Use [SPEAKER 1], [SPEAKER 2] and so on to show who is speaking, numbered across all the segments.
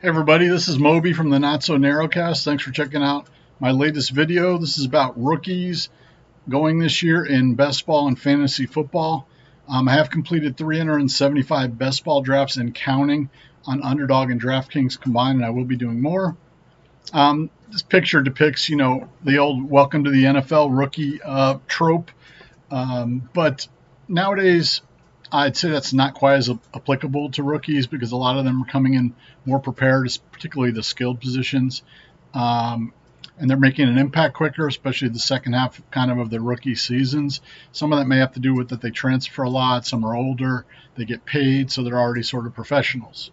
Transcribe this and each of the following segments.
[SPEAKER 1] Hey everybody, this is Moby from the Not So Narrowcast. Thanks for checking out my latest video. This is about rookies going this year in best ball and fantasy football. I have completed 375 best ball drafts and counting on Underdog and DraftKings combined, and I will be doing more. This picture depicts, the old welcome to the NFL rookie trope, but nowadays I'd say that's not quite as applicable to rookies because a lot of them are coming in more prepared, particularly the skilled positions, and they're making an impact quicker, especially the second half of the rookie seasons. Some of that may have to do with that they transfer a lot. Some are older, they get paid, so they're already sort of professionals.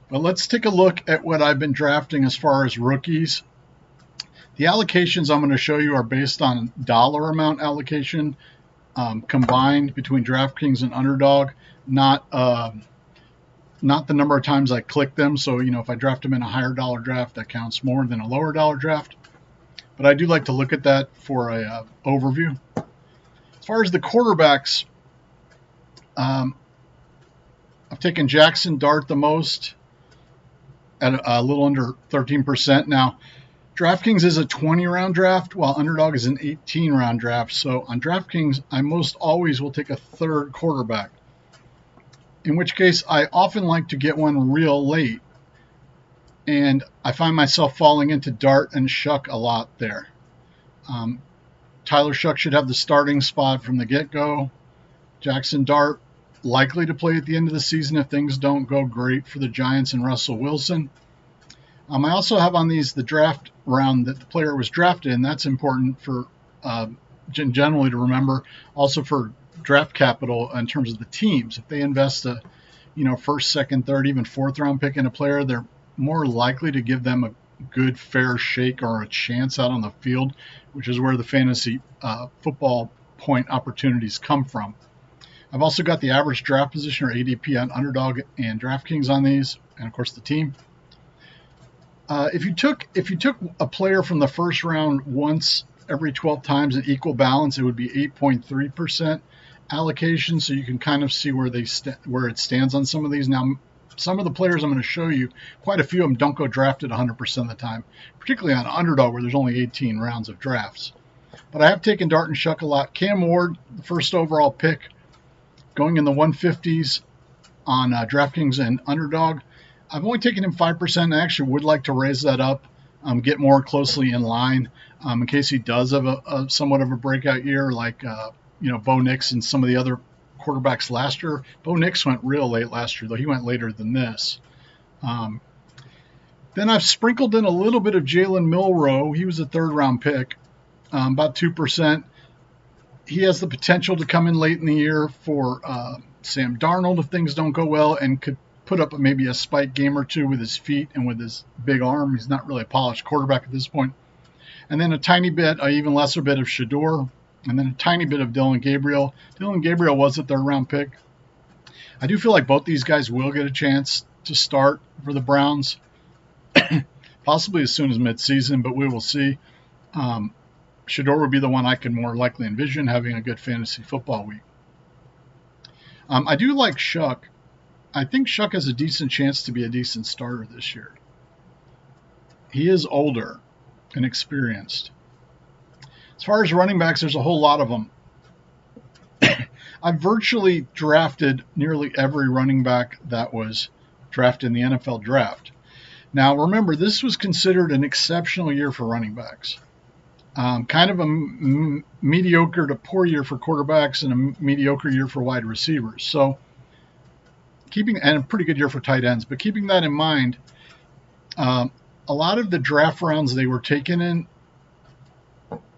[SPEAKER 1] But let's take a look at what I've been drafting as far as rookies. The allocations I'm going to show you are based on dollar amount allocation combined between DraftKings and Underdog, not the number of times I click them. So, if I draft them in a higher dollar draft, that counts more than a lower dollar draft. But I do like to look at that for a overview. As far as the quarterbacks, I've taken Jackson Dart the most at a little under 13%. Now, DraftKings is a 20-round draft, while Underdog is an 18-round draft. So on DraftKings, I most always will take a third quarterback, in which case I often like to get one real late. And I find myself falling into Dart and Shuck a lot there. Tyler Shuck should have the starting spot from the get-go. Jackson Dart likely to play at the end of the season if things don't go great for the Giants and Russell Wilson. I also have on these the draft round that the player was drafted in. That's important for generally to remember. Also for draft capital in terms of the teams. If they invest a first, second, third, even fourth round pick in a player, they're more likely to give them a good fair shake or a chance out on the field, which is where the fantasy football point opportunities come from. I've also got the average draft position or ADP on Underdog and DraftKings on these, and of course the team. If you took a player from the first round once every 12 times at equal balance, it would be 8.3% allocation. So you can kind of see where where it stands on some of these. Now, some of the players I'm going to show you, quite a few of them don't go drafted 100% of the time, particularly on Underdog where there's only 18 rounds of drafts. But I have taken Dart and Shuck a lot. Cam Ward, the first overall pick, going in the 150s on DraftKings and Underdog. I've only taken him 5%, and I actually would like to raise that up, get more closely in line in case he does have a somewhat of a breakout year like, Bo Nix and some of the other quarterbacks last year. Bo Nix went real late last year, though he went later than this. Then I've sprinkled in a little bit of Jalen Milroe. He was a third-round pick, about 2%. He has the potential to come in late in the year for Sam Darnold if things don't go well, and could put up maybe a spike game or two with his feet and with his big arm. He's not really a polished quarterback at this point. And then a tiny bit, even lesser bit of Shador, and then a tiny bit of Dylan Gabriel. Dylan Gabriel was a third-round pick. I do feel like both these guys will get a chance to start for the Browns, possibly as soon as midseason, but we will see. Shador would be the one I could more likely envision having a good fantasy football week. I do like Shuck. I think Shuck has a decent chance to be a decent starter this year. He is older and experienced. As far as running backs, there's a whole lot of them. I've virtually drafted nearly every running back that was drafted in the NFL draft. Now, remember, this was considered an exceptional year for running backs. Kind of a mediocre to poor year for quarterbacks and a mediocre year for wide receivers. So, and a pretty good year for tight ends. But keeping that in mind, a lot of the draft rounds they were taken in,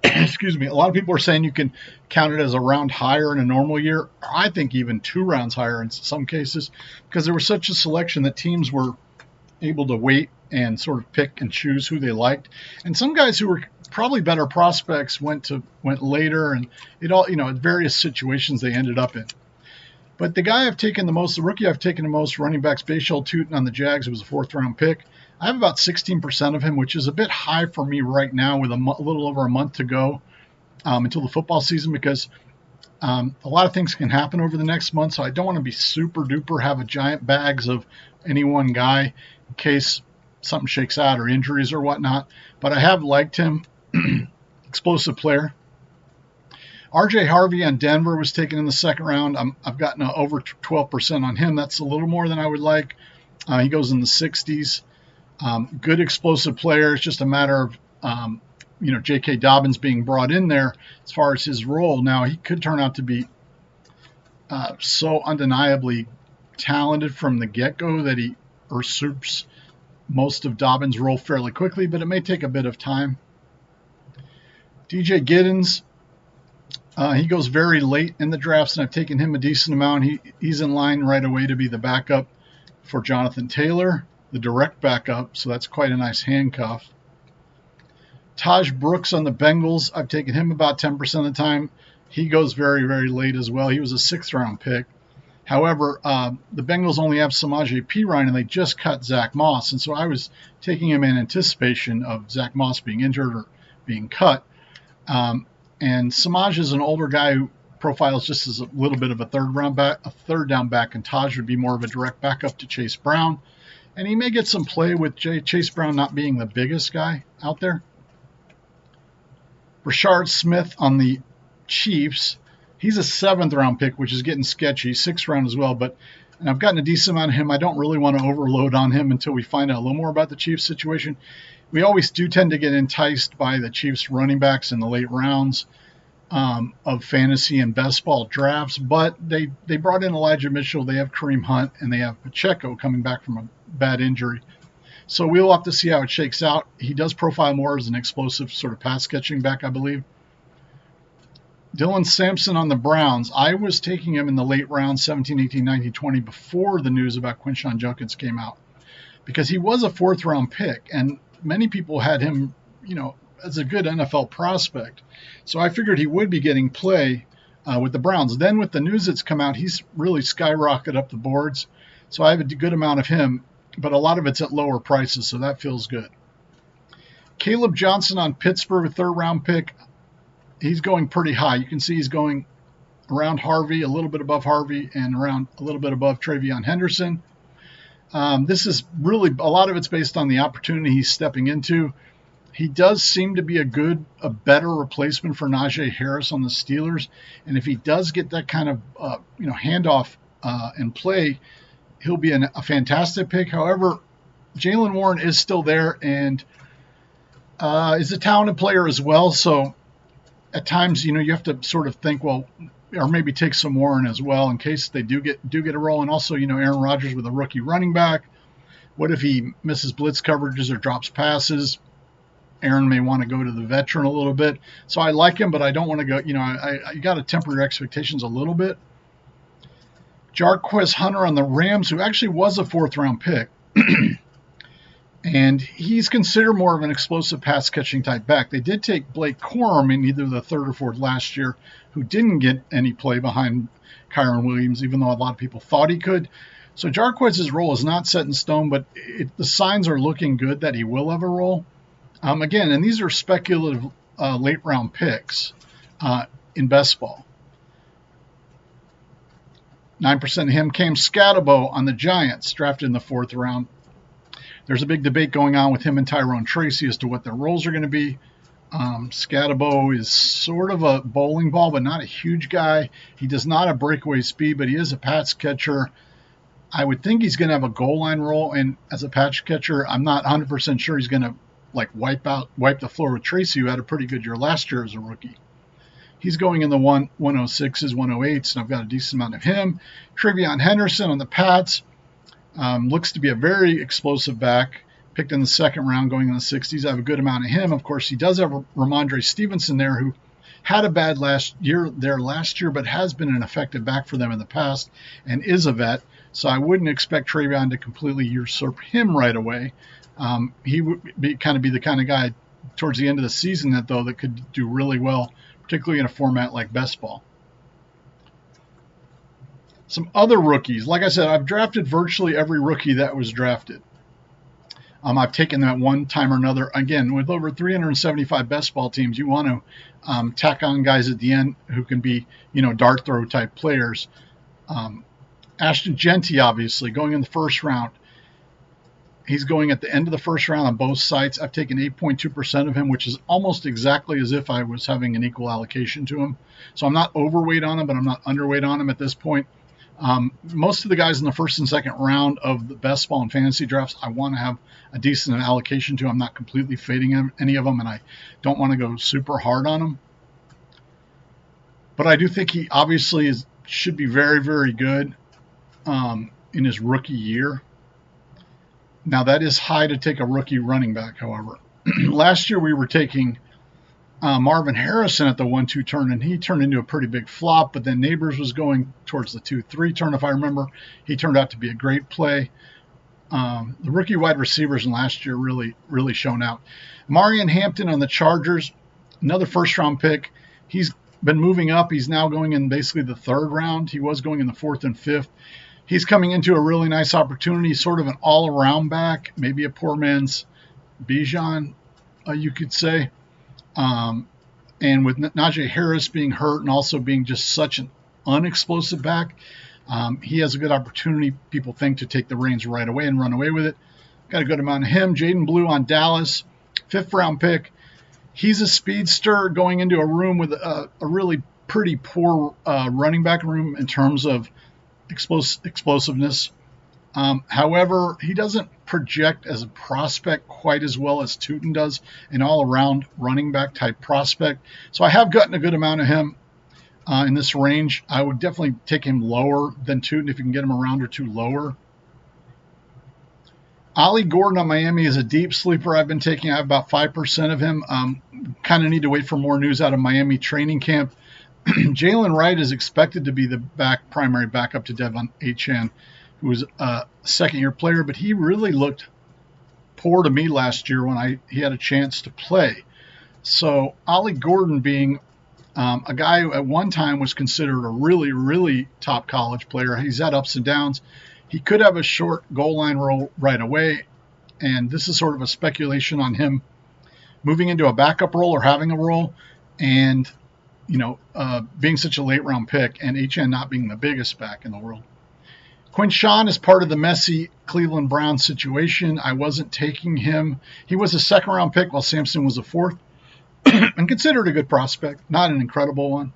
[SPEAKER 1] excuse me, a lot of people are saying you can count it as a round higher in a normal year, or I think even 2 rounds higher in some cases, because there was such a selection that teams were able to wait and sort of pick and choose who they liked. And some guys who were probably better prospects went later, and it all, in various situations they ended up in. But the guy I've taken the most, the rookie I've taken the most, running backs, Bashal Tutin on the Jags, was a 4th-round pick. I have about 16% of him, which is a bit high for me right now with a little over a month to go until the football season, because a lot of things can happen over the next month, so I don't want to be super duper, have a giant bags of any one guy in case something shakes out or injuries or whatnot. But I have liked him. Explosive player. RJ Harvey on Denver was taken in the second round. I've gotten over 12% on him. That's a little more than I would like. He goes in the 60s. Good explosive player. It's just a matter of J.K. Dobbins being brought in there as far as his role. Now, he could turn out to be so undeniably talented from the get-go that he usurps most of Dobbins' role fairly quickly, but it may take a bit of time. DJ Giddens, he goes very late in the drafts, and I've taken him a decent amount. He's in line right away to be the backup for Jonathan Taylor, the direct backup, so that's quite a nice handcuff. Taj Brooks on the Bengals, I've taken him about 10% of the time. He goes very, very late as well. He was a 6th-round pick. However, the Bengals only have Samaje Perine, and they just cut Zach Moss, and so I was taking him in anticipation of Zach Moss being injured or being cut. And Samaj is an older guy who profiles just as a little bit of a third down back, and Taj would be more of a direct backup to Chase Brown. And he may get some play with Chase Brown not being the biggest guy out there. Rashard Smith on the Chiefs. He's a 7th-round pick, which is getting sketchy. 6th round as well, and I've gotten a decent amount of him. I don't really want to overload on him until we find out a little more about the Chiefs situation. We always do tend to get enticed by the Chiefs running backs in the late rounds of fantasy and best ball drafts, but they brought in Elijah Mitchell, they have Kareem Hunt, and they have Pacheco coming back from a bad injury. So we'll have to see how it shakes out. He does profile more as an explosive sort of pass-catching back, I believe. Dylan Sampson on the Browns. I was taking him in the late rounds, 17, 18, 19, 20, before the news about Quinshon Judkins came out, because he was a 4th-round pick, and many people had him, as a good NFL prospect. So I figured he would be getting play with the Browns. Then with the news that's come out, he's really skyrocketed up the boards. So I have a good amount of him, but a lot of it's at lower prices, so that feels good. Caleb Johnson on Pittsburgh, a 3rd-round pick. He's going pretty high. You can see he's going around Harvey, a little bit above Harvey, and around a little bit above Travion Henderson. This is really, a lot of it's based on the opportunity he's stepping into. He does seem to be a better replacement for Najee Harris on the Steelers. And if he does get that kind of, handoff and play, he'll be a fantastic pick. However, Jaylen Warren is still there and is a talented player as well. So at times, you have to sort of think, well, or maybe take some Warren as well in case they do get a role. And also, Aaron Rodgers with a rookie running back. What if he misses blitz coverages or drops passes? Aaron may want to go to the veteran a little bit. So I like him, but I don't want to go, I got to temper your expectations a little bit. Jarquez Hunter on the Rams, who actually was a 4th-round pick. And he's considered more of an explosive pass-catching type back. They did take Blake Corum in either the 3rd or 4th last year, who didn't get any play behind Kyron Williams, even though a lot of people thought he could. So Jarquez's role is not set in stone, but the signs are looking good that he will have a role. Again, and these are speculative late-round picks in best ball. 9% of him. Cam Scatabo on the Giants, drafted in the 4th round. There's a big debate going on with him and Tyrone Tracy as to what their roles are going to be. Scatabo is sort of a bowling ball, but not a huge guy. He does not have breakaway speed, but he is a pass catcher. I would think he's going to have a goal line role, and as a pass catcher, I'm not 100% sure he's going to wipe the floor with Tracy, who had a pretty good year last year as a rookie. He's going in the 106s, 108s, and I've got a decent amount of him. Travion Henderson on the Pats. Looks to be a very explosive back, picked in the 2nd round, going in the 60s. I have a good amount of him. Of course, he does have Ramondre Stevenson there, who had a bad last year, but has been an effective back for them in the past and is a vet. So I wouldn't expect Travion to completely usurp him right away. He would be the kind of guy towards the end of the season that could do really well, particularly in a format like best ball. Some other rookies. Like I said, I've drafted virtually every rookie that was drafted. I've taken them at one time or another. Again, with over 375 best ball teams, you want to tack on guys at the end who can be, dart throw type players. Ashton Genty, obviously, going in the 1st round. He's going at the end of the first round on both sites. I've taken 8.2% of him, which is almost exactly as if I was having an equal allocation to him. So I'm not overweight on him, but I'm not underweight on him at this point. Most of the guys in the first and second round of the best ball and fantasy drafts, I want to have a decent allocation to. I'm not completely fading any of them, and I don't want to go super hard on them. But I do think he obviously should be very, very good in his rookie year. Now, that is high to take a rookie running back, however. Last year we were taking Marvin Harrison at the 1-2 turn, and he turned into a pretty big flop, but then Neighbors was going towards the 2-3 turn, if I remember. He turned out to be a great play. The rookie wide receivers in last year really, really shone out. Marion Hampton on the Chargers, another first-round pick. He's been moving up. He's now going in basically the third round. He was going in the fourth and fifth. He's coming into a really nice opportunity, sort of an all-around back, maybe a poor man's Bijan, you could say. And with Najee Harris being hurt and also being just such an unexplosive back, he has a good opportunity, people think, to take the reins right away and run away with it. Got a good amount of him. Jaden Blue on Dallas, fifth-round pick. He's a speedster going into a room with a really pretty poor running back room in terms of explosiveness. However, he doesn't project as a prospect quite as well as Tootin does, an all-around running back type prospect. So I have gotten a good amount of him in this range. I would definitely take him lower than Tootin if you can get him a round or two lower. Ollie Gordon on Miami is a deep sleeper I've been taking. I have about 5% of him. Kind of need to wait for more news out of Miami training camp. Jalen Wright is expected to be the primary backup to Devon Achane, who was a second-year player, but he really looked poor to me last year when he had a chance to play. So Ollie Gordon being a guy who at one time was considered a really, really top college player. He's had ups and downs. He could have a short goal line role right away, and this is sort of a speculation on him moving into a backup role or having a role, and being such a late-round pick, and Achane not being the biggest back in the world. Quinshawn is part of the messy Cleveland Browns situation. I wasn't taking him. He was a second-round pick while Sampson was a fourth, and considered a good prospect, not an incredible one.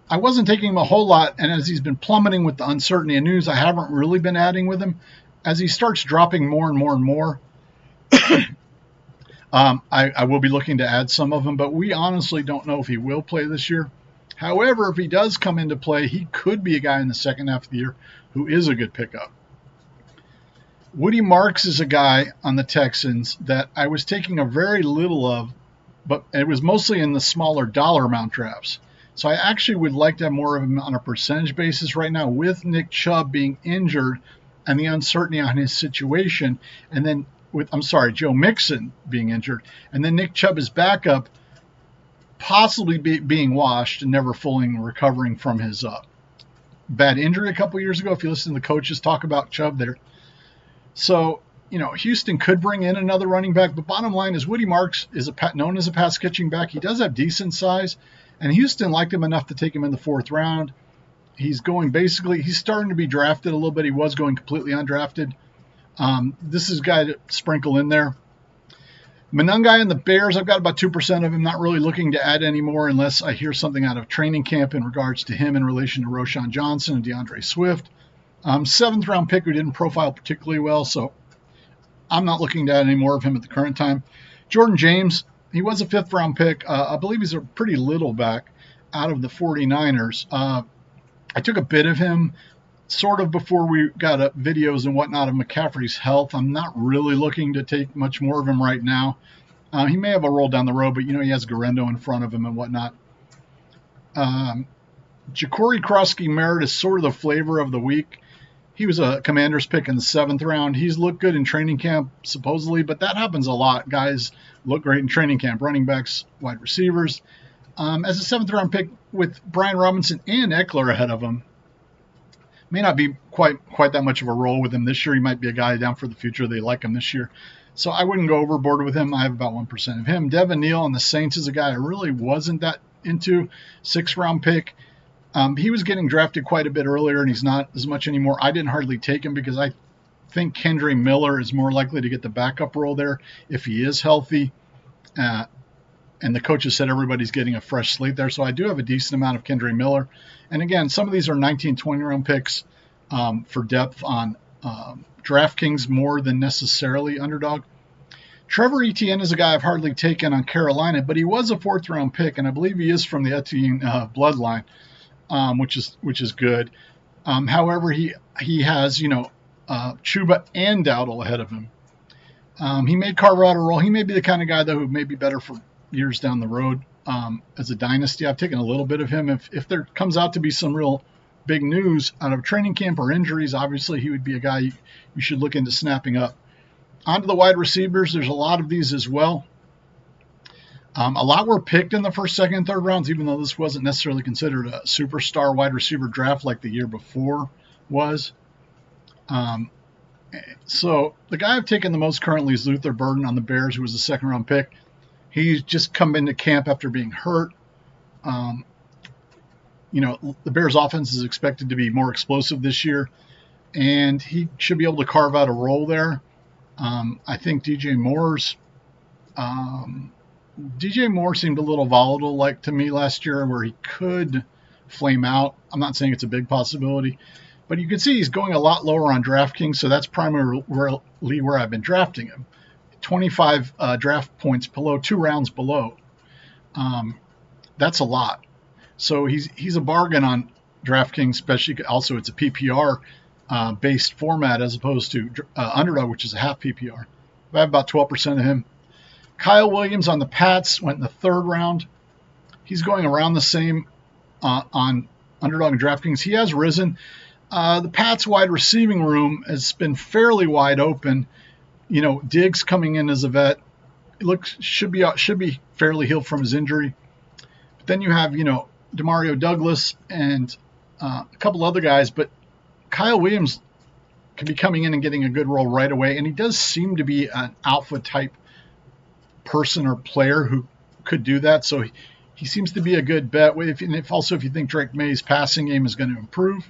[SPEAKER 1] I wasn't taking him a whole lot, and as he's been plummeting with the uncertainty of news, I haven't really been adding with him. As he starts dropping more and more and more, I will be looking to add some of them, but we honestly don't know if he will play this year. However, if he does come into play, he could be a guy in the second half of the year who is a good pickup. Woody Marks is a guy on the Texans that I was taking a very little of, but it was mostly in the smaller dollar amount drafts. So I actually would like to have more of him on a percentage basis right now with Nick Chubb being injured and the uncertainty on his situation. And then Joe Mixon being injured. And then Nick Chubb is backup, possibly being washed and never fully recovering from his bad injury a couple years ago. If you listen to the coaches talk about Chubb there. So, Houston could bring in another running back. The bottom line is Woody Marks is known as a pass catching back. He does have decent size. And Houston liked him enough to take him in the fourth round. He's starting to be drafted a little bit. He was going completely undrafted. This is a guy to sprinkle in there. Monangai and the Bears, I've got about 2% of him. Not really looking to add any more unless I hear something out of training camp in regards to him in relation to Roshan Johnson and DeAndre Swift. Seventh round pick who didn't profile particularly well, so I'm not looking to add any more of him at the current time. Jordan James, he was a fifth round pick. I believe he's a pretty little back out of the 49ers. I took a bit of him sort of before we got videos and whatnot of McCaffrey's health. I'm not really looking to take much more of him right now. He may have a roll down the road, but he has Garendo in front of him and whatnot. Ja'Cory Krosky-Merritt is sort of the flavor of the week. He was a Commander's pick in the seventh round. He's looked good in training camp, supposedly, but that happens a lot. Guys look great in training camp, running backs, wide receivers. As a seventh round pick with Brian Robinson and Eckler ahead of him, may not be quite that much of a role with him this year. He might be a guy down for the future. They like him this year. So I wouldn't go overboard with him. I have about 1% of him. Devin Neal on the Saints is a guy I really wasn't that into. Sixth round pick. He was getting drafted quite a bit earlier, and he's not as much anymore. I didn't hardly take him because I think Kendre Miller is more likely to get the backup role there if he is healthy. And the coaches said everybody's getting a fresh slate there. So I do have a decent amount of Kendre Miller. And again, some of these are 19, 20 round picks for depth on DraftKings more than necessarily Underdog. Trevor Etienne is a guy I've hardly taken on Carolina, but he was a 4th round pick, and I believe he is from the Etienne bloodline, which is good. However, he has Chuba and Dowdle ahead of him. He may carve out a role. He may be the kind of guy though who may be better for years down the road as a dynasty. I've taken a little bit of him. If there comes out to be some real big news out of training camp or injuries, obviously he would be a guy you should look into snapping up. On to the wide receivers. There's a lot of these as well. A lot were picked in the first, second, and third rounds, even though this wasn't necessarily considered a superstar wide receiver draft like the year before was. So the guy I've taken the most currently is Luther Burden on the Bears, who was a 2nd round pick. He's just come into camp after being hurt. The Bears offense is expected to be more explosive this year, and he should be able to carve out a role there. I think DJ Moore seemed a little volatile to me last year, where he could flame out. I'm not saying it's a big possibility, but you can see he's going a lot lower on DraftKings, so that's primarily where I've been drafting him. 25 draft points below, 2 rounds below. That's a lot. So he's a bargain on DraftKings, especially. Also, it's a PPR based format as opposed to Underdog, which is a half PPR. I have about 12% of him. Kyle Williams on the Pats went in the 3rd round. He's going around the same on Underdog and DraftKings. He has risen. The Pats wide receiving room has been fairly wide open. Diggs coming in as a vet, should be fairly healed from his injury. But then you have Demario Douglas and a couple other guys, but Kyle Williams can be coming in and getting a good role right away, and he does seem to be an alpha type person or player who could do that. So he seems to be a good bet. If you think Drake May's passing game is going to improve.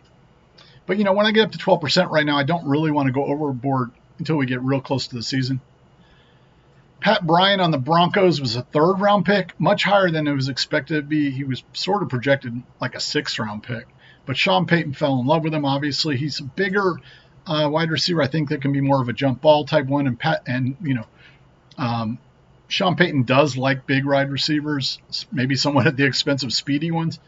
[SPEAKER 1] But when I get up to 12% right now, I don't really want to go overboard until we get real close to the season. Pat Bryant on the Broncos was a 3rd round pick, much higher than it was expected to be. He was sort of projected like a 6th round pick, but Sean Payton fell in love with him. Obviously, he's a bigger wide receiver. I think that can be more of a jump ball type one. Sean Payton does like big wide receivers, maybe somewhat at the expense of speedy ones.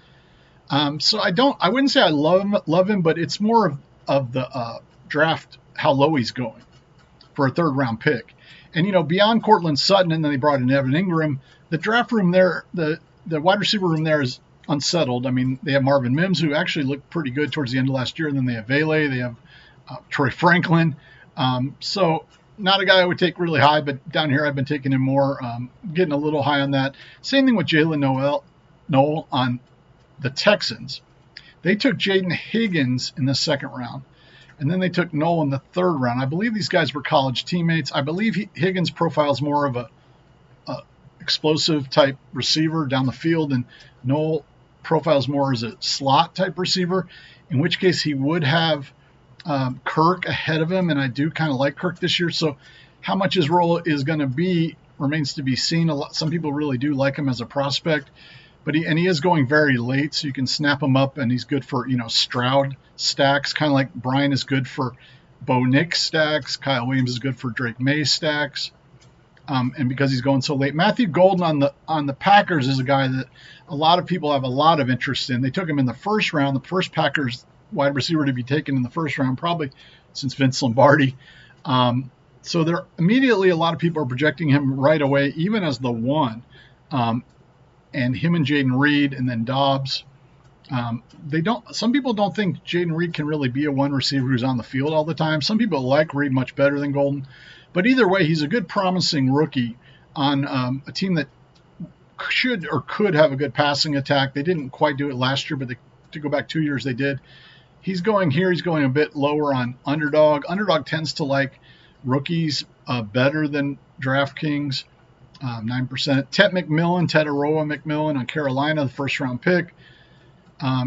[SPEAKER 1] So I wouldn't say I love him, but it's more of the draft, how low he's going for a 3rd round pick. And, beyond Cortland Sutton, and then they brought in Evan Ingram, the draft room there, the wide receiver room there is unsettled. I mean, they have Marvin Mims, who actually looked pretty good towards the end of last year, and then they have Vele, they have Troy Franklin. So not a guy I would take really high, but down here I've been taking him more, getting a little high on that. Same thing with Jalen Noel on the Texans. They took Jaden Higgins in the 2nd round, and then they took Noel in the 3rd round. I believe these guys were college teammates. I believe Higgins profiles more of a explosive type receiver down the field, and Noel profiles more as a slot type receiver, in which case he would have Kirk ahead of him, and I do kind of like Kirk this year. So how much his role is going to be remains to be seen. Some people really do like him as a prospect, but he is going very late, so you can snap him up, and he's good for Stroud stacks, kind of like Brian is good for Bo Nix stacks. Kyle Williams is good for Drake May stacks, and because he's going so late. Matthew Golden on the Packers is a guy that a lot of people have a lot of interest in. They took him in the 1st round, the first Packers wide receiver to be taken in the 1st round, probably since Vince Lombardi. So there immediately a lot of people are projecting him right away, even as the 1. And him and Jaden Reed and then Dobbs. Some people don't think Jaden Reed can really be a 1 receiver who's on the field all the time. Some people like Reed much better than Golden. But either way, he's a good promising rookie on a team that should or could have a good passing attack. They didn't quite do it last year, but to go back 2 years, they did. He's going a bit lower on Underdog. Underdog tends to like rookies better than DraftKings, 9%. Ted Aroa McMillan on Carolina, the 1st round pick.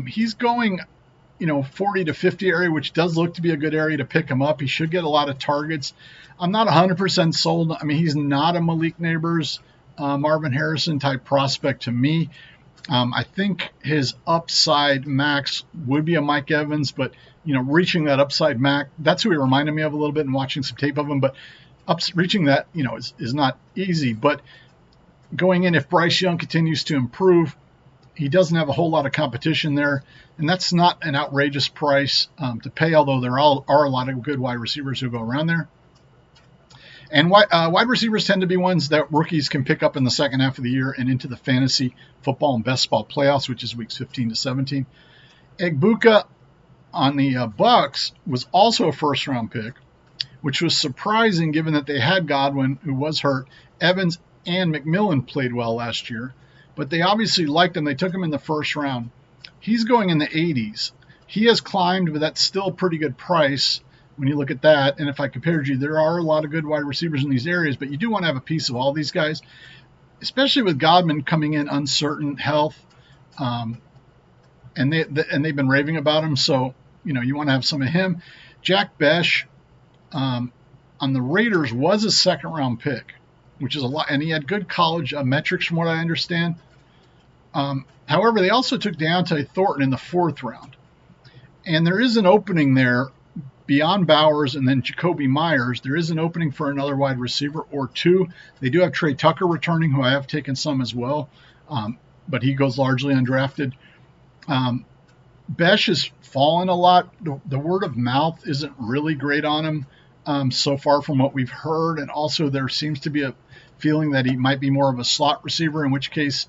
[SPEAKER 1] He's going, 40 to 50 area, which does look to be a good area to pick him up. He should get a lot of targets. I'm not 100% sold. I mean, he's not a Malik Neighbors, Marvin Harrison type prospect to me. I think his upside max would be a Mike Evans, but reaching that upside max, that's who he reminded me of a little bit in watching some tape of him. But reaching that, is not easy. But going in, if Bryce Young continues to improve, he doesn't have a whole lot of competition there, and that's not an outrageous price to pay. Although there are a lot of good wide receivers who go around there. And wide receivers tend to be ones that rookies can pick up in the second half of the year and into the fantasy football and best ball playoffs, which is weeks 15 to 17. Egbuka on the Bucks was also a first-round pick, which was surprising given that they had Godwin, who was hurt. Evans and McMillan played well last year, but they obviously liked him. They took him in the first round. He's going in the 80s. He has climbed, but that's still a pretty good price when you look at that. And if I compared you, there are a lot of good wide receivers in these areas, but you do want to have a piece of all these guys, especially with Godwin coming in uncertain health. And they've been raving about him. So, you want to have some of him. Jack Besh on the Raiders was a second-round pick, which is a lot. And he had good college metrics from what I understand. However, they also took Deontay Thornton in the fourth round. And there is an opening there beyond Bowers and then Jacoby Myers. There is an opening for another wide receiver or two. They do have Trey Tucker returning, who I have taken some as well, but he goes largely undrafted. Besh has fallen a lot. The word of mouth isn't really great on him so far from what we've heard, and also there seems to be a feeling that he might be more of a slot receiver, in which case,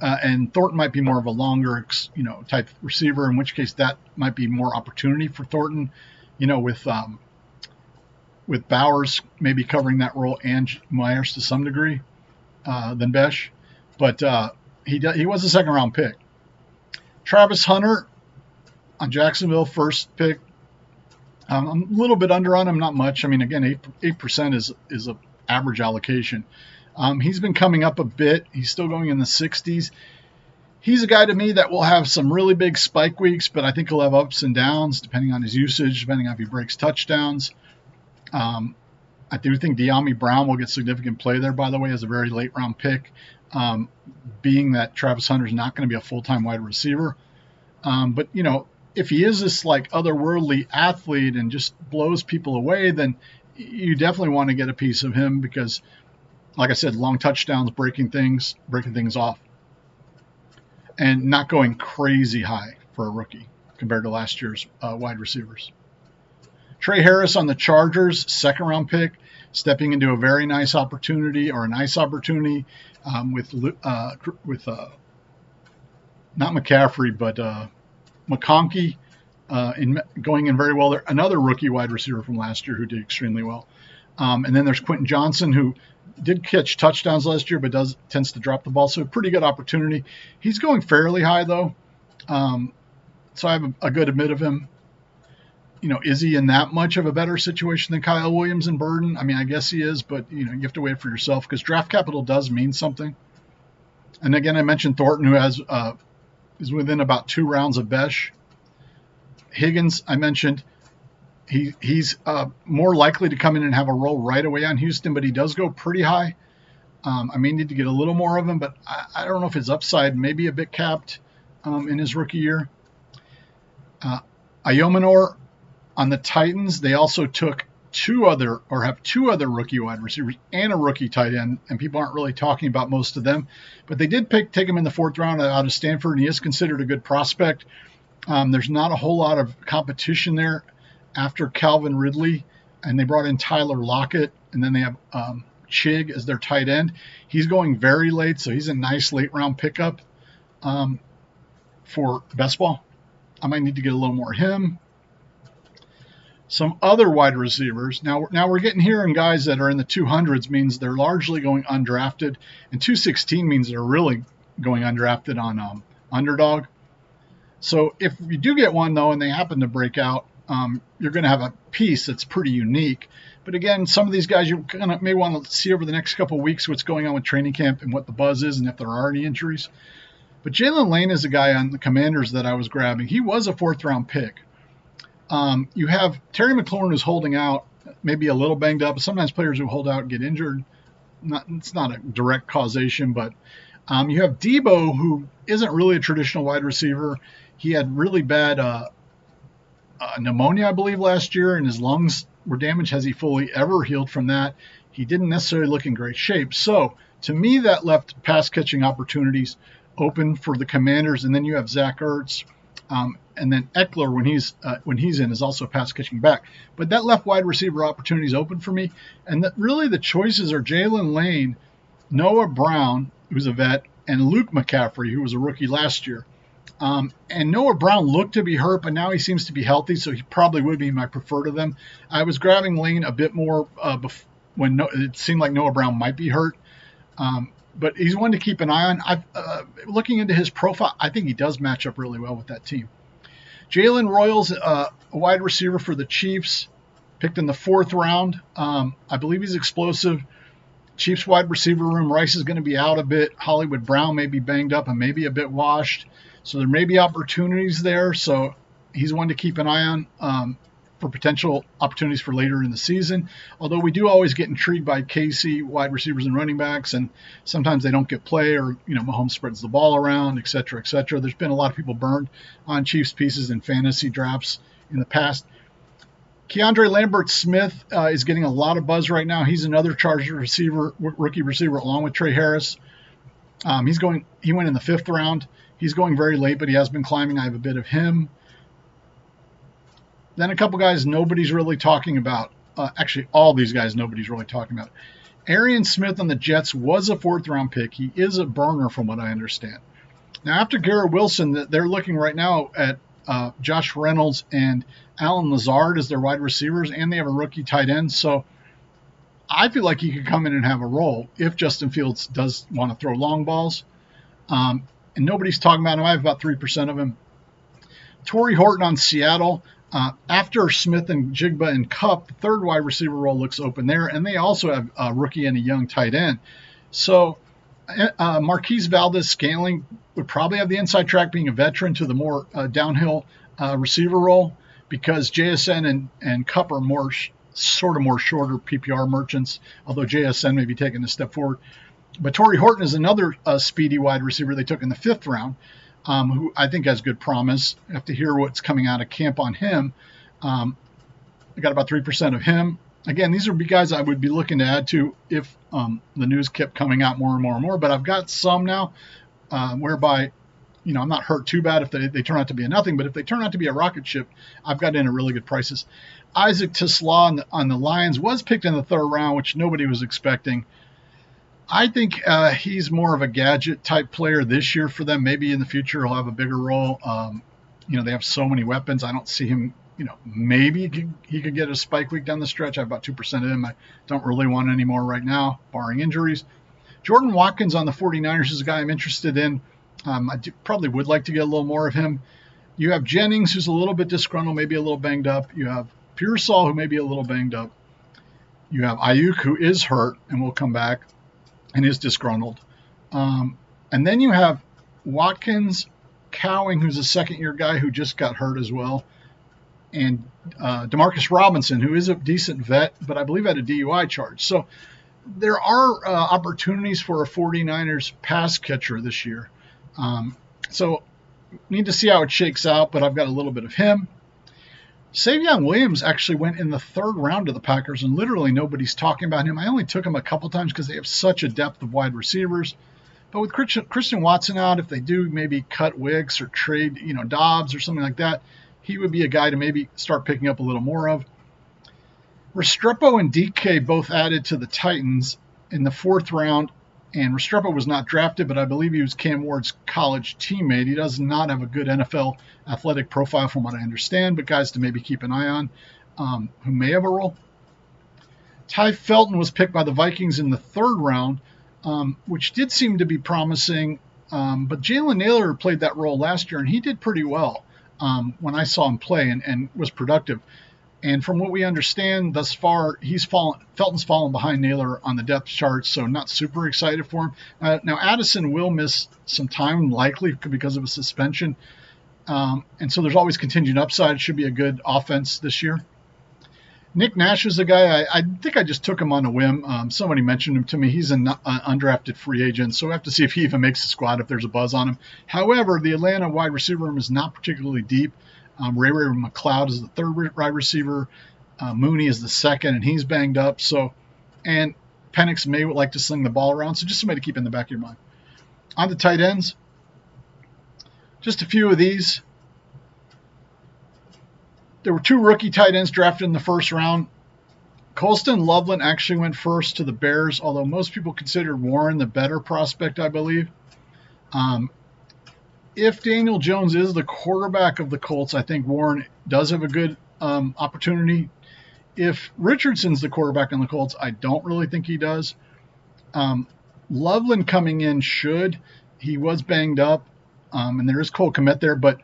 [SPEAKER 1] and Thornton might be more of a longer, type receiver, in which case that might be more opportunity for Thornton, with Bowers maybe covering that role and Myers to some degree than Besh. But he was a second-round pick. Travis Hunter on Jacksonville, first pick. I'm a little bit under on him, not much. I mean, again, 8% is an average allocation. He's been coming up a bit. He's still going in the 60s. He's a guy to me that will have some really big spike weeks, but I think he'll have ups and downs depending on his usage, depending on if he breaks touchdowns. I do think De'Ami Brown will get significant play there, by the way, as a very late round pick, being that Travis Hunter's not going to be a full-time wide receiver. But, if he is this otherworldly athlete and just blows people away, then you definitely want to get a piece of him because, like I said, long touchdowns, breaking things off, and not going crazy high for a rookie compared to last year's wide receivers. Trey Harris on the Chargers, second-round pick, stepping into a very nice opportunity, or a nice opportunity with not McCaffrey, but McConkey going in very well there. Another rookie wide receiver from last year who did extremely well. And then there's Quentin Johnson, who did catch touchdowns last year, but tends to drop the ball. So a pretty good opportunity. He's going fairly high, though. So I have a good bit of him. Is he in that much of a better situation than Kyle Williams and Burden? I mean, I guess he is, but, you have to wait for yourself because draft capital does mean something. And again, I mentioned Thornton, who is within about 2 rounds of Besh. Higgins, I mentioned. He's more likely to come in and have a role right away on Houston, but he does go pretty high. I may need to get a little more of him, but I don't know if his upside may be a bit capped in his rookie year. Ayomanor on the Titans, they also took have two other rookie wide receivers and a rookie tight end, and people aren't really talking about most of them. But they did take him in the 4th round out of Stanford, and he is considered a good prospect. There's not a whole lot of competition there after Calvin Ridley, and they brought in Tyler Lockett, and then they have Chig as their tight end. He's going very late, so he's a nice late-round pickup for best ball. I might need to get a little more of him. Some other wide receivers. Now we're getting here in guys that are in the 200s, means they're largely going undrafted, and 216 means they're really going undrafted on Underdog. So if you do get one, though, and they happen to break out, you're going to have a piece that's pretty unique. But again, some of these guys you may want to see over the next couple of weeks what's going on with training camp and what the buzz is and if there are any injuries. But Jalen Lane is a guy on the Commanders that I was grabbing. He was a 4th-round pick. You have Terry McLaurin who's holding out, maybe a little banged up. Sometimes players who hold out get injured. It's not a direct causation, but you have Debo, who isn't really a traditional wide receiver. He had really bad pneumonia, I believe, last year, and his lungs were damaged. Has he fully ever healed from that? He didn't necessarily look in great shape. So to me, that left pass catching opportunities open for the Commanders. And then you have Zach Ertz, and then Eckler when he's in is also pass catching back. But that left wide receiver opportunities open for me. And really the choices are Jalen Lane, Noah Brown, who's a vet, and Luke McCaffrey, who was a rookie last year. And Noah Brown looked to be hurt, but now he seems to be healthy, so he probably would be my preferred of them. I was grabbing Lane a bit more when it seemed like Noah Brown might be hurt. But he's one to keep an eye on. Looking into his profile, I think he does match up really well with that team. Jalen Royals, a wide receiver for the Chiefs, picked in the 4th round. I believe he's explosive. Chiefs wide receiver room, Rice is going to be out a bit. Hollywood Brown may be banged up and maybe a bit washed. So there may be opportunities there. So he's one to keep an eye on for potential opportunities for later in the season. Although we do always get intrigued by KC wide receivers and running backs, and sometimes they don't get play, or Mahomes spreads the ball around, et cetera, et cetera. There's been a lot of people burned on Chiefs pieces in fantasy drafts in the past. Keandre Lambert-Smith is getting a lot of buzz right now. He's another Chargers rookie receiver, along with Trey Harris. He went in the 5th round. He's going very late, but he has been climbing. I have a bit of him. Then a couple guys nobody's really talking about. Actually, all these guys nobody's really talking about. Arian Smith on the Jets was a 4th-round pick. He is a burner from what I understand. Now, after Garrett Wilson, they're looking right now at Josh Reynolds and Alan Lazard as their wide receivers, and they have a rookie tight end. So I feel like he could come in and have a role if Justin Fields does want to throw long balls. And nobody's talking about him. I have about 3% of him. Torrey Horton on Seattle. After Smith and Jigba and Kupp, the 3rd wide receiver role looks open there, and they also have a rookie and a young tight end. So Marquise Valdez-Scantling would probably have the inside track, being a veteran, to the more downhill receiver role, because JSN and Kupp are more shorter PPR merchants, although JSN may be taking a step forward. But Torrey Horton is another speedy wide receiver they took in the 5th round. Who I think has good promise. I have to hear what's coming out of camp on him. I got about 3% of him. Again, these would be guys I would be looking to add to if the news kept coming out more and more and more. But I've got some now whereby, I'm not hurt too bad if they turn out to be a nothing. But if they turn out to be a rocket ship, I've got in at really good prices. Isaac Tisla on the Lions was picked in the 3rd round, which nobody was expecting. I think he's more of a gadget type player this year for them. Maybe in the future he'll have a bigger role. They have so many weapons. I don't see him, maybe he could get a spike week down the stretch. I have about 2% of him. I don't really want any more right now, barring injuries. Jordan Watkins on the 49ers is a guy I'm interested in. Probably would like to get a little more of him. You have Jennings, who's a little bit disgruntled, maybe a little banged up. You have Pearsall, who may be a little banged up. You have Ayuk, who is hurt and will come back and is disgruntled. And then you have Watkins, Cowing, who's a 2nd-year guy who just got hurt as well, and Demarcus Robinson, who is a decent vet, but I believe had a DUI charge. So there are opportunities for a 49ers pass catcher this year. So need to see how it shakes out, but I've got a little bit of him. Savion Williams actually went in the 3rd round to the Packers, and literally nobody's talking about him. I only took him a couple times because they have such a depth of wide receivers. But with Christian Watson out, if they do maybe cut Wicks or trade, Dobbs or something like that, he would be a guy to maybe start picking up a little more of. Restrepo and DK both added to the Titans in the 4th round, and Restrepo was not drafted, but I believe he was Cam Ward's college teammate. He does not have a good NFL athletic profile from what I understand, but guys to maybe keep an eye on who may have a role. Ty Felton was picked by the Vikings in the 3rd round, which did seem to be promising, but Jalen Naylor played that role last year, and he did pretty well when I saw him play and was productive. And from what we understand thus far, Felton's fallen behind Naylor on the depth chart, so not super excited for him. Now Addison will miss some time, likely because of a suspension. And so there's always contingent upside. It should be a good offense this year. Nick Nash is a guy, I think I just took him on a whim. Somebody mentioned him to me. He's an undrafted free agent, so we have to see if he even makes the squad if there's a buzz on him. However, the Atlanta wide receiver room is not particularly deep. Ray McLeod is the third wide receiver. Mooney is the second, and he's banged up. And Penix may like to sling the ball around, so just somebody to keep in the back of your mind. On to tight ends. Just a few of these. There were 2 rookie tight ends drafted in the first round. Colston Loveland actually went first to the Bears, although most people considered Warren the better prospect, I believe. If Daniel Jones is the quarterback of the Colts, I think Warren does have a good opportunity. If Richardson's the quarterback on the Colts, I don't really think he does. Loveland coming in should. He was banged up, and there is Cole Kmet there, but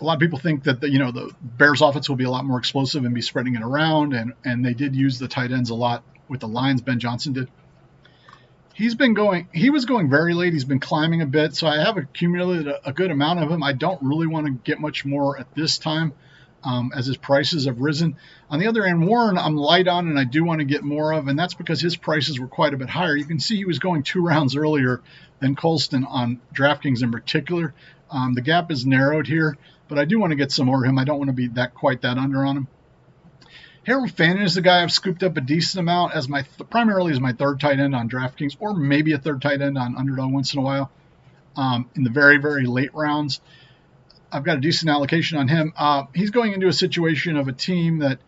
[SPEAKER 1] a lot of people think that the Bears offense will be a lot more explosive and be spreading it around, and they did use the tight ends a lot with the Lions. Ben Johnson did. He was going very late. He's been climbing a bit, so I have accumulated a good amount of him. I don't really want to get much more at this time as his prices have risen. On the other hand, Warren, I'm light on, and I do want to get more of, and that's because his prices were quite a bit higher. You can see he was going 2 rounds earlier than Colston on DraftKings in particular. The gap is narrowed here, but I do want to get some more of him. I don't want to be quite that under on him. Harold Fannin is the guy I've scooped up a decent amount as primarily as my third tight end on DraftKings, or maybe a third tight end on Underdog once in a while. In the very, very late rounds, I've got a decent allocation on him. He's going into a situation of a team that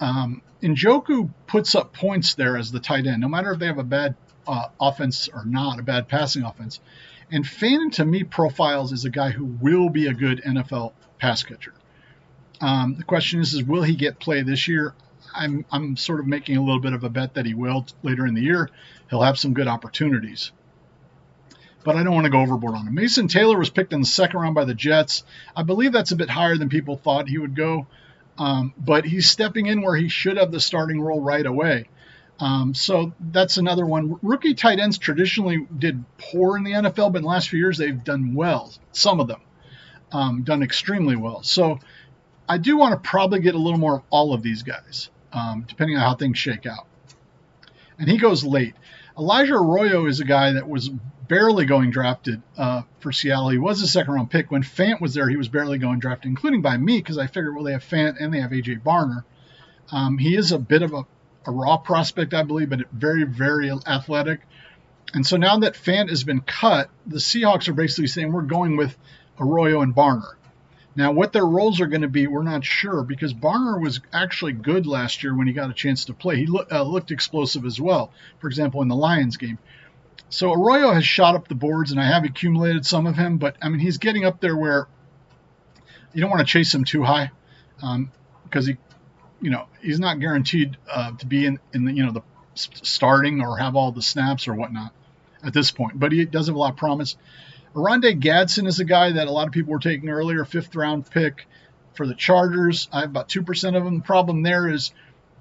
[SPEAKER 1] Njoku puts up points there as the tight end, no matter if they have a bad offense or not, a bad passing offense. And Fannin, to me, profiles as a guy who will be a good NFL pass catcher. The question is will he get play this year? I'm sort of making a little bit of a bet that he will later in the year. He'll have some good opportunities. But I don't want to go overboard on him. Mason Taylor was picked in the second round by the Jets. I believe that's a bit higher than people thought he would go. But he's stepping in where he should have the starting role right away. So that's another one. Rookie tight ends traditionally did poor in the NFL, but in the last few years they've done well. Some of them done extremely well. So I do want to probably get a little more of all of these guys, depending on how things shake out. And he goes late. Elijah Arroyo is a guy that was barely going drafted for Seattle. He was a second-round pick. When Fant was there, he was barely going drafted, including by me, because I figured, well, they have Fant and they have A.J. Barner. He is a bit of a raw prospect, I believe, but very, very athletic. And so now that Fant has been cut, the Seahawks are basically saying we're going with Arroyo and Barner. Now, what their roles are going to be, we're not sure, because Barner was actually good last year when he got a chance to play. He looked explosive as well, for example, in the Lions game. So Arroyo has shot up the boards, and I have accumulated some of him, but, I mean, he's getting up there where you don't want to chase him too high because he's not guaranteed to be in the starting or have all the snaps or whatnot at this point, but he does have a lot of promise. Oronde Gadsden is a guy that a lot of people were taking earlier, 5th-round pick for the Chargers. I have about 2% of them. The problem there is,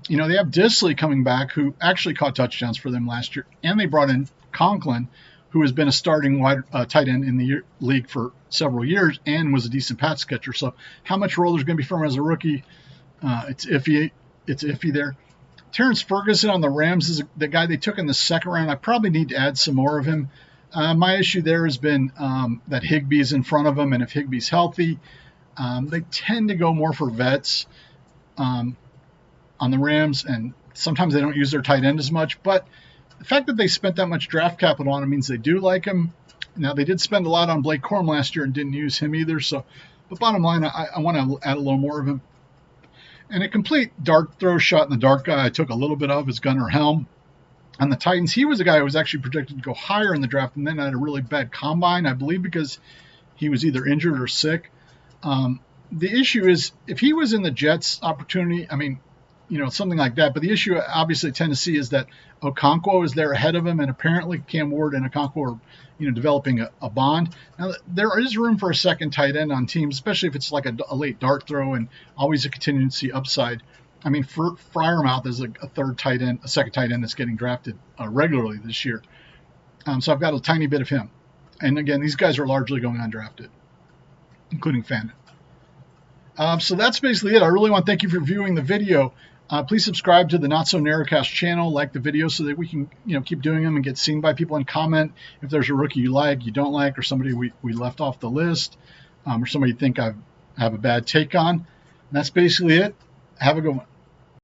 [SPEAKER 1] they have Disley coming back, who actually caught touchdowns for them last year, and they brought in Conklin, who has been a starting tight end in the league for several years and was a decent pass catcher. So how much role there's going to be for him as a rookie, it's iffy. It's iffy there. Terrence Ferguson on the Rams is the guy they took in the second round. I probably need to add some more of him. My issue there has been that Higbee's in front of him, and if Higbee's healthy, they tend to go more for vets on the Rams, and sometimes they don't use their tight end as much. But the fact that they spent that much draft capital on him means they do like him. Now, they did spend a lot on Blake Corum last year and didn't use him either. So, but bottom line, I want to add a little more of him. And a complete dart throw shot in the dark guy I took a little bit of is Gunnar Helm. On the Titans, he was a guy who was actually projected to go higher in the draft and then had a really bad combine, I believe, because he was either injured or sick. The issue is, if he was in the Jets opportunity, I mean, something like that. But the issue, obviously, at Tennessee is that Okonkwo is there ahead of him, and apparently Cam Ward and Okonkwo are, developing a bond. Now, there is room for a second tight end on teams, especially if it's like a late dart throw and always a contingency upside. I mean, Freiermouth is a second tight end that's getting drafted regularly this year. So I've got a tiny bit of him. And again, these guys are largely going undrafted, including Fandon. So that's basically it. I really want to thank you for viewing the video. Please subscribe to the Not So Narrowcast channel, like the video so that we can keep doing them and get seen by people, and comment if there's a rookie you like, you don't like, or somebody we left off the list, or somebody you think I have a bad take on. And that's basically it. Have a good one.